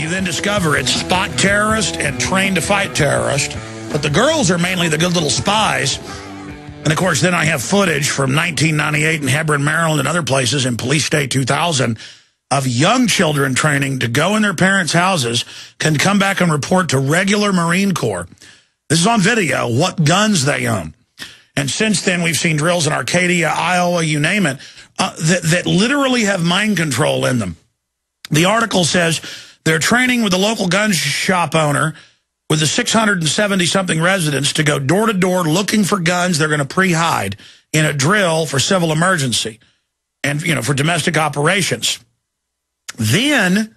You then discover it's spot terrorist and trained to fight terrorist. But the girls are mainly the good little spies. And, of course, then I have footage from 1998 in Hebron, Maryland, and other places in Police State 2000 of young children training to go in their parents' houses, can come back and report to regular Marine Corps. This is on video, what guns they own. And since then, we've seen drills in Arcadia, Iowa, you name it, that literally have mind control in them. The article says they're training with the local gun shop owner with the 670-something residents to go door to door looking for guns they're going to pre-hide in a drill for civil emergency and, you know, for domestic operations. Then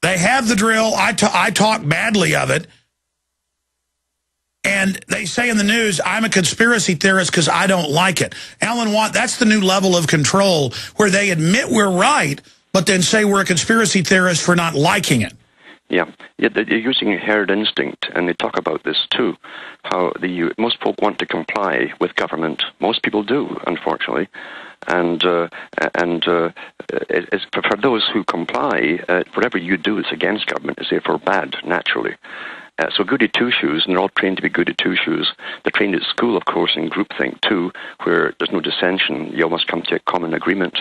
they have the drill. I talk badly of it. And they say in the news, I'm a conspiracy theorist because I don't like it. Alan Watt, that's the new level of control where they admit we're right, but then say we're a conspiracy theorist for not liking it. Yeah, they're using herd instinct, and they talk about this too, how most folk want to comply with government. Most people do, unfortunately. And it's for those who comply, whatever you do that's against government is therefore bad, naturally. So goody two-shoes, and they're all trained to be goody two-shoes. They're trained at school, of course, in groupthink too, where there's no dissension. You almost come to a common agreement.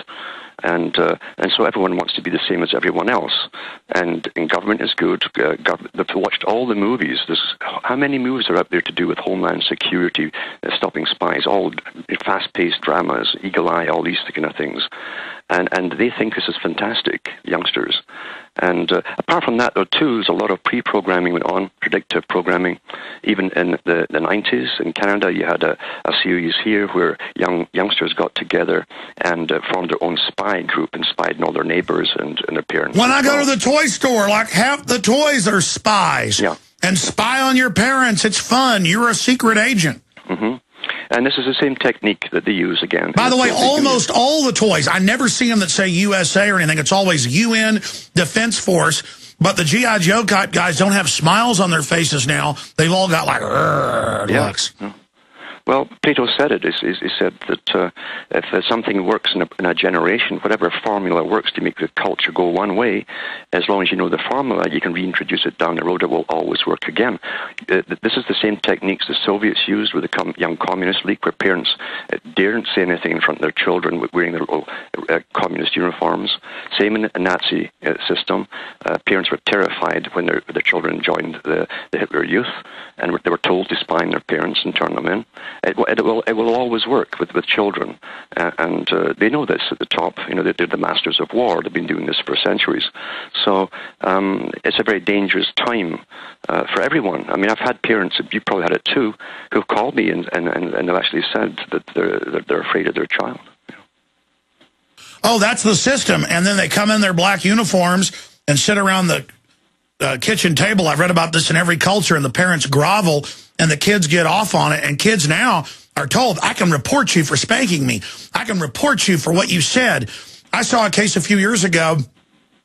And so everyone wants to be the same as everyone else. And government is good. They've watched all the movies. How many movies are out there to do with Homeland Security, stopping spies, all fast-paced dramas, Eagle Eye, all these kind of things. And they think this is fantastic, youngsters. And apart from that, though, too, there's a lot of pre-programming went on, predictive programming. Even in the 90s in Canada, you had a series here where youngsters got together and formed their own spy group and spied on all their neighbors and their parents. When I go to the toy store, like half the toys are spies. Yeah. And spy on your parents. It's fun. You're a secret agent. Mm-hmm. And this is the same technique that they use again. By the way, almost all the toys, I never see them that say USA or anything. It's always UN, Defense Force. But the G.I. Joe guys don't have smiles on their faces now. They've all got like, looks. Yeah. Well, Plato said it. He said that if something works in a generation, whatever formula works to make the culture go one way, as long as you know the formula, you can reintroduce it down the road. It will always work again. This is the same techniques the Soviets used with the Young Communist League, where parents daren't say anything in front of their children wearing their communist uniforms. Same in the Nazi system. Parents were terrified when their children joined the Hitler Youth, and they were told to spy on their parents and turn them in. It will always work with children, and they know this at the top. You know, they're the masters of war. They've been doing this for centuries. So it's a very dangerous time for everyone. I mean, I've had parents, you probably had it too, who've called me and they've actually said that they're afraid of their child. Oh, that's the system. And then they come in their black uniforms and sit around the kitchen table. I've read about this in every culture, and the parents grovel and the kids get off on it. And kids now are told, I can report you for spanking me. I can report you for what you said. I saw a case a few years ago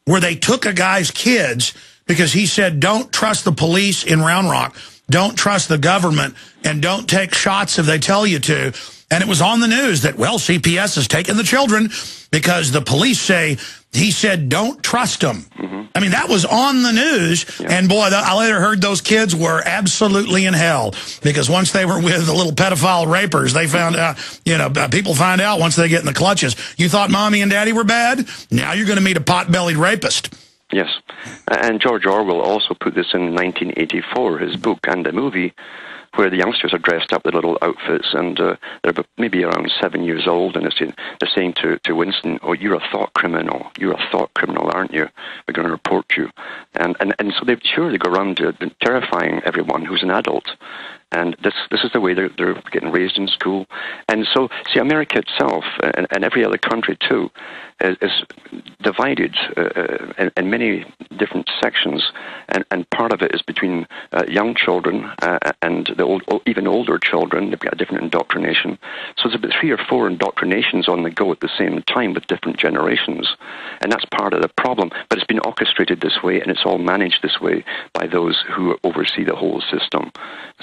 where they took a guy's kids because he said, don't trust the police in Round Rock, don't trust the government, and don't take shots if they tell you to. And it was on the news that, well, CPS has taken the children because the police say, he said, don't trust them. Mm-hmm. I mean, that was on the news. Yeah. And, boy, I later heard those kids were absolutely in hell because once they were with the little pedophile rapers, they found out, people find out once they get in the clutches. You thought mommy and daddy were bad? Now you're going to meet a pot-bellied rapist. Yes. And George Orwell also put this in 1984, his book and the movie, where the youngsters are dressed up with little outfits, and they're maybe around 7 years old, and they're saying to Winston, oh, you're a thought criminal. You're a thought criminal, aren't you? We're going to report you. And so they go around terrifying everyone who's an adult. And this is the way they're getting raised in school. And so, see, America itself, and every other country too, is divided in many different sections. And part of it is between young children and even older children. They've got a different indoctrination. So there's about 3 or 4 indoctrinations on the go at the same time with different generations. And that's part of the problem. But it's been orchestrated this way, and it's all managed this way by those who oversee the whole system.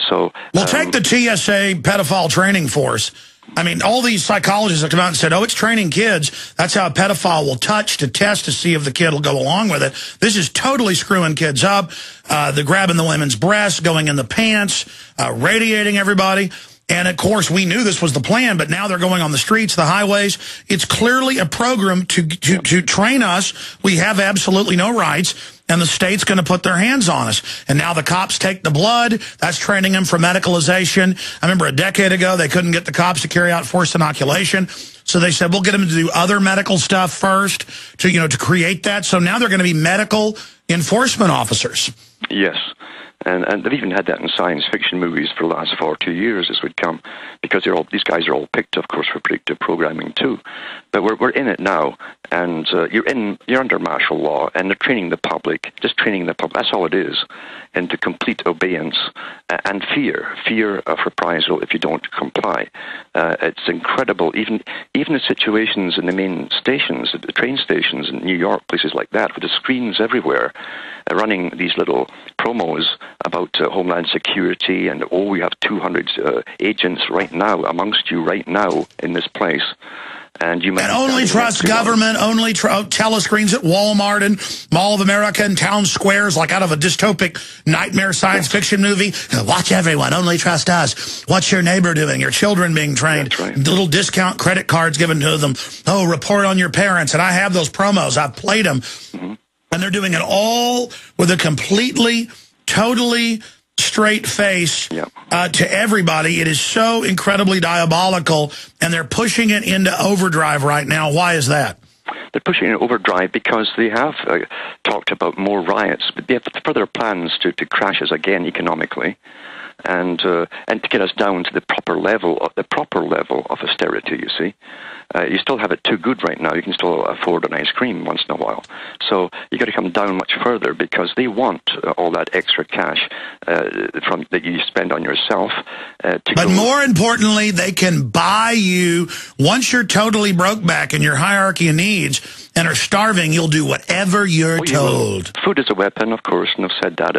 So, well, take the TSA pedophile training force. I mean, all these psychologists have come out and said, oh, it's training kids. That's how a pedophile will touch to test to see if the kid will go along with it. This is totally screwing kids up. They're grabbing the women's breasts, going in the pants, radiating everybody. And, of course, we knew this was the plan, but now they're going on the streets, the highways. It's clearly a program to train us. We have absolutely no rights, and the state's going to put their hands on us. And now the cops take the blood. That's training them for medicalization. I remember a decade ago they couldn't get the cops to carry out forced inoculation. So they said, we'll get them to do other medical stuff first to create that. So now they're going to be medical enforcement officers. Yes. And they've even had that in science fiction movies for the last 42 years, this would come, because these guys are all picked, of course, for predictive programming too. But we're in it now, and you're under martial law, and they're training the public, just training the public. That's all it is, into complete obedience and fear of reprisal if you don't comply. It's incredible. Even the situations in the main stations, the train stations in New York, places like that, with the screens everywhere, running these little promos about Homeland Security, and we have 200 agents right now amongst you right now in this place. And you might only trust government, only telescreens at Walmart and Mall of America and town squares, like out of a dystopic nightmare science fiction movie. Watch everyone, only trust us. What's your neighbor doing? Your children being trained. That's right. Little discount credit cards given to them. Oh, report on your parents. And I have those promos. I've played them. Mm-hmm. And they're doing it all with a completely, totally straight face to everybody. It is so incredibly diabolical, and they're pushing it into overdrive right now. Why is that? They're pushing it overdrive because they have talked about more riots, but they have further plans to crash us again economically, and to get us down to the proper level of austerity. You see. You still have it too good right now. You can still afford an ice cream once in a while. So you got to come down much further, because they want all that extra cash that you spend on yourself. But more importantly, they can buy you. Once you're totally broke back in your hierarchy of needs and are starving, you'll do whatever you're told. Food is a weapon, of course, and I've said that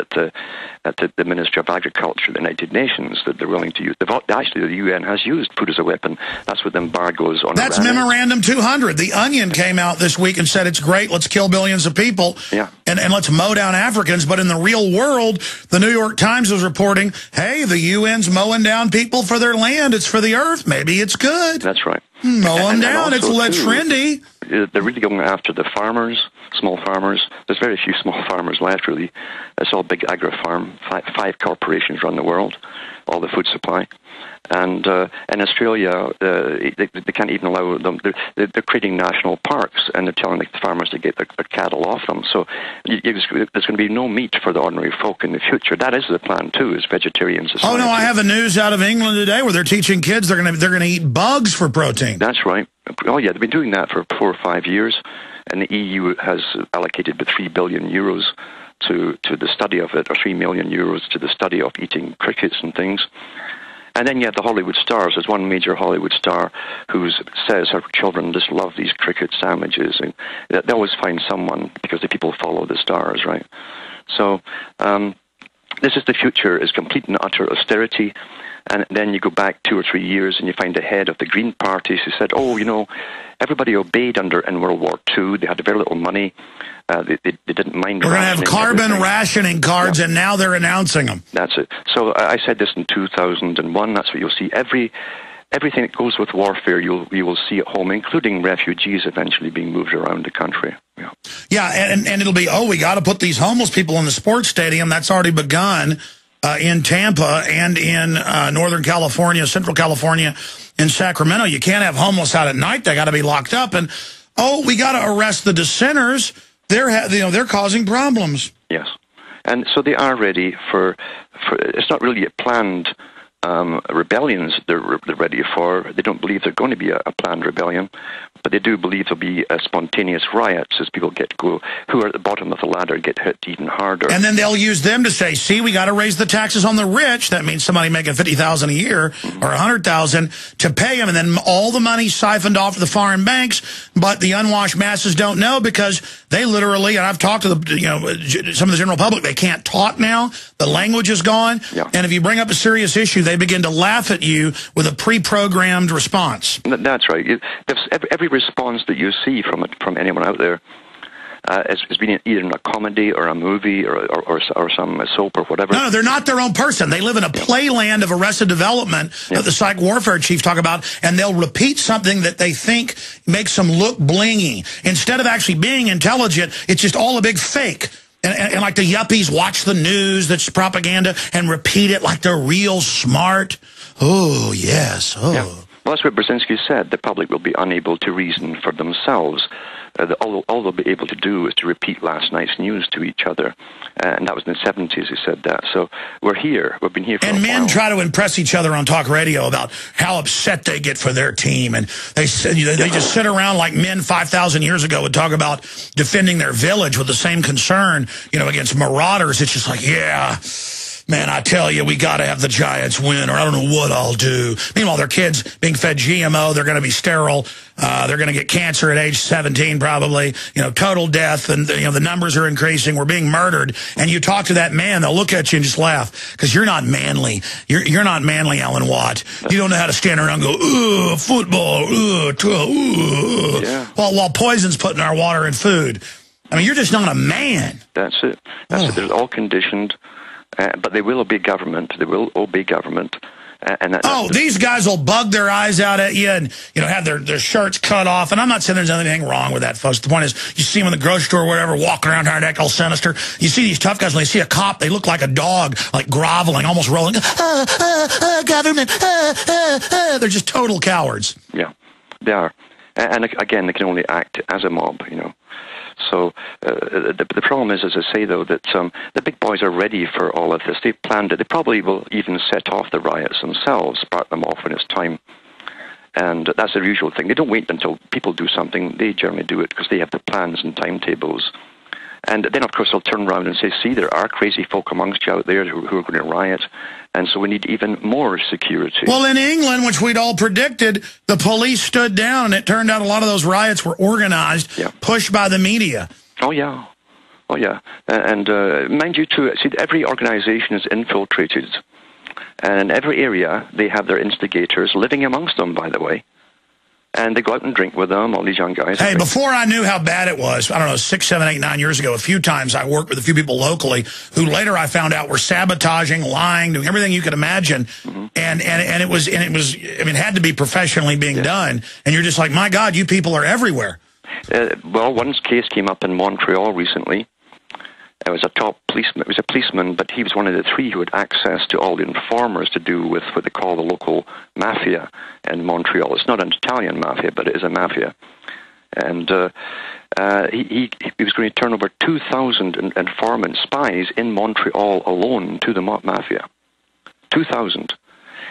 at the Ministry of Agriculture of the United Nations, that they're willing to use. Actually, the UN has used food as a weapon. That's with embargoes on That's Iran. Memorandum 200. The Onion came out this week and said it's great, let's kill billions of people, and let's mow down Africans. But in the real world, the New York Times was reporting, hey, the UN's mowing down people for their land. It's for the earth. Maybe it's good. That's right. Mow them down. It's trendy. They're really going after the farmers, small farmers. There's very few small farmers left, really. It's all big agri-farm. Five corporations run the world, all the food supply. And in Australia, they can't even allow them. They're creating national parks, and they're telling the farmers to get their cattle off them. So there's going to be no meat for the ordinary folk in the future. That is the plan too, is vegetarian society. Oh no, I have a news out of England today where they're teaching kids they're going to eat bugs for protein. That's right. Oh yeah, they've been doing that for 4 or 5 years, and the EU has allocated the 3 billion euros to the study of it, or 3 million euros to the study of eating crickets and things. And then you have the Hollywood stars. There's one major Hollywood star who says her children just love these cricket sandwiches, and they always find someone, because the people follow the stars, right? So this is the future, is complete and utter austerity. And then you go back 2 or 3 years and you find the head of the Green Party who said, oh, you know, everybody obeyed in World War II. They had very little money. They didn't mind. We're going to have carbon rationing cards, and now they're announcing them. That's it. So I said this in 2001. That's what you'll see. Everything that goes with warfare, you will see at home, including refugees eventually being moved around the country. Yeah, and it'll be, we got to put these homeless people in the sports stadium. That's already begun in Tampa and in Northern California, Central California, in Sacramento. You can't have homeless out at night. They got to be locked up. And, we got to arrest the dissenters. They're causing problems. Yes. And so they are ready for it's not really a planned rebellions they're ready for. They don't believe they're going to be a planned rebellion, but they do believe there'll be spontaneous riots as people who are at the bottom of the ladder get hit even harder. And then they'll use them to say, see, we got to raise the taxes on the rich. That means somebody making $50,000 a year or $100,000 to pay them, and then all the money siphoned off to the foreign banks. But the unwashed masses don't know because they literally, and I've talked to some of the general public, they can't talk now. The language is gone. Yeah. And if you bring up a serious issue, they begin to laugh at you with a pre-programmed response. That's right. Every response that you see from anyone out there has been either in a comedy or a movie or some soap or whatever. No, they're not their own person. They live in a playland of Arrested Development that the psych warfare chiefs talk about, and they'll repeat something that they think makes them look blingy. Instead of actually being intelligent, it's just all a big fake. And like the yuppies watch the news that's propaganda and repeat it like they're real smart. Oh, yes. Oh. Yeah. Well, that's what Brzezinski said. The public will be unable to reason for themselves. All they'll be able to do is to repeat last night's news to each other. And that was in the 70s he said that. So we're here. We've been here for a while. And men try to impress each other on talk radio about how upset they get for their team. And they just sit around like men 5,000 years ago would talk about defending their village with the same concern, against marauders. It's just like, yeah, man, I tell you, we got to have the Giants win, or I don't know what I'll do. Meanwhile, their kids being fed GMO, they're going to be sterile. They're going to get cancer at age 17, probably. Total death, and the numbers are increasing. We're being murdered. And you talk to that man, they'll look at you and just laugh because you're not manly. You're not manly, Alan Watt. You don't know how to stand around and go, ooh, football, ooh, yeah. while poison's put in our water and food. I mean, you're just not a man. That's it. That's it. They're all conditioned. But they will obey government. They will obey government. These guys will bug their eyes out at you and have their shirts cut off. And I'm not saying there's anything wrong with that, folks. The point is, you see them in the grocery store or whatever, walking around trying to act all sinister. You see these tough guys, when they see a cop, they look like a dog, like groveling, almost rolling. Government. They're just total cowards. Yeah, they are. And again, they can only act as a mob, So the problem is, as I say, though, that the big boys are ready for all of this. They've planned it. They probably will even set off the riots themselves, spark them off when it's time. And that's the usual thing. They don't wait until people do something. They generally do it because they have the plans and timetables. And then, of course, they'll turn around and say, see, there are crazy folk amongst you out there who are going to riot, and so we need even more security. Well, in England, which we'd all predicted, the police stood down, and it turned out a lot of those riots were organized, pushed by the media. Oh, yeah. Oh, yeah. And mind you, too, see, every organization is infiltrated, and in every area, they have their instigators living amongst them, by the way. And they go out and drink with them, all these young guys. Hey, before I knew how bad it was, I don't know, 6, 7, 8, 9 years ago, a few times I worked with a few people locally who later I found out were sabotaging, lying, doing everything you could imagine. And it was, I mean, it had to be professionally being done. And you're just like, my God, you people are everywhere. Well, one case came up in Montreal recently. It was a top policeman. It was a policeman, but he was one of the 3 who had access to all the informers to do with what they call the local mafia in Montreal. It's not an Italian mafia, but it is a mafia. And he was going to turn over 2,000 informant spies in Montreal alone to the mafia. 2,000.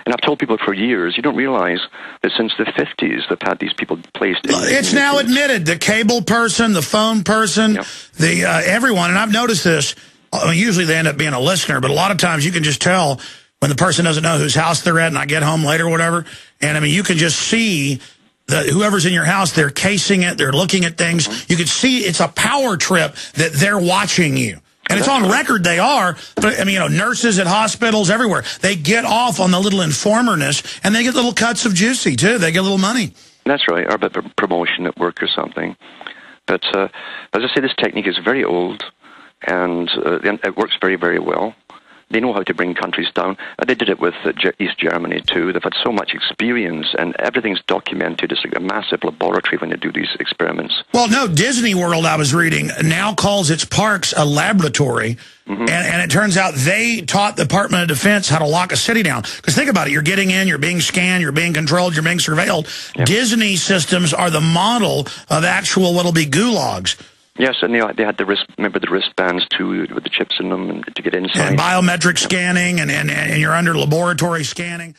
And I've told people for years, you don't realize that since the 50s, they've had these people placed in... It's now admitted, the cable person, the phone person, everyone, and I've noticed this, I mean, usually they end up being a listener, but a lot of times you can just tell when the person doesn't know whose house they're at and I get home later or whatever, and I mean, you can just see that whoever's in your house, they're casing it, they're looking at things. You can see it's a power trip that they're watching you. And it's on record they are, but I mean, nurses at hospitals, everywhere. They get off on the little informerness, and they get little cuts of juicy, too. They get a little money. That's right, or a bit of promotion at work or something. But as I say, this technique is very old, and it works very, very well. They know how to bring countries down. They did it with East Germany, too. They've had so much experience, and everything's documented. It's like a massive laboratory when they do these experiments. Well, no, Disney World, I was reading, now calls its parks a laboratory. And it turns out they taught the Department of Defense how to lock a city down. Because think about it. You're getting in, you're being scanned, you're being controlled, you're being surveilled. Disney systems are the model of actual what'll be gulags. Yes, and they had the wristbands too, with the chips in them, and to get inside. And biometric scanning, and you're under laboratory scanning.